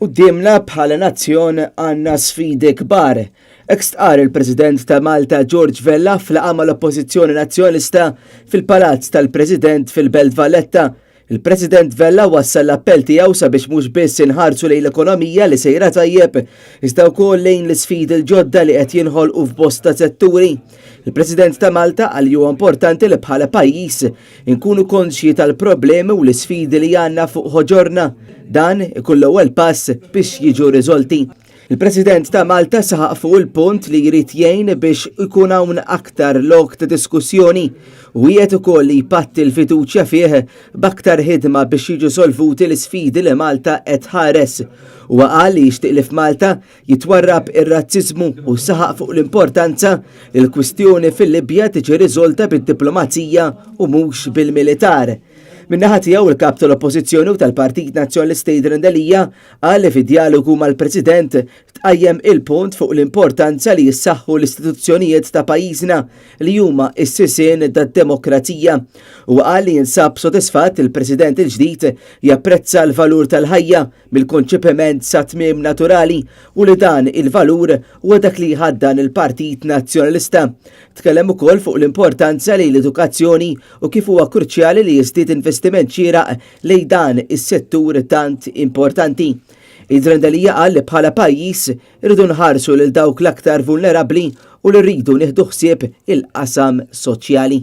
Qudiemna bħala nazzjon għandna sfidi kbar. Hekk stqar il-President ta' Malta George Vella f'laqgħa mal-Oppożizzjoni Nazzjonalista fil-Palazz tal-President fil-Belt Valletta. Il-President Vella wassal l-appell tiegħu sabiex mhux biss inħarsu lejn l-ekonomija li sejra tajjeb, iżda wkoll lejn l-isfidi l-ġodda li qed jinħolqu f'bosta setturi. Il-President ta' Malta qal huwa importanti li bħala pajjiż inkunu konxji tal-problemi u l-isfidi li għandna fuq ħoġorna. Dan ikun l-ewwel pass biex jiġu riżolti. Il-President ta' Malta saħaq fuq il-punt li jrid jgħin biex ikun hawn aktar lok ta' diskussjoni u qiegħed ukoll li jpatti l-fiduċja fih b'aktar ħidma biex jiġu solvuti l-isfidi li Malta qed ħares. Huwa qal li jixtieq li f'Malta jitwarrab ir-razziżmu u saħaq fuq l-importanza li l-kwistjoni fil-Libja tiġi riżolta bid-diplomazija u mhux bil-militar. Min-naħa tiegħu il-kap tal-Oppożizzjoni u tal-Partit Nazzjonalista Jidher Ndelija qal li fid-dialogu mal-President tqajjem il-punt fuq l-importanza li jissaħħu l-istituzzjonijiet ta' pajjiżna li huma s-sisien tad-demokrazija. U qal li jinsab sodisfatt il-President il-ġdid japprezza l-valur tal-ħajja mill-konċipiment sa tmiem naturali u li dan il-valur huwa dak li jħaddan il-Partit Nazzjonalista. Tkellem ukoll fuq l-importanza li l-edukazzjoni u kif huwa kruċjali li jiżdied investiment xieraq lejn dan is-settur tant importanti. Jidher Ndelija qal li bħala pajjiż irridu nħarsu lil dawk l-aktar vulnerabbli u li rridu nieħdu ħsieb il-qasam soċjali.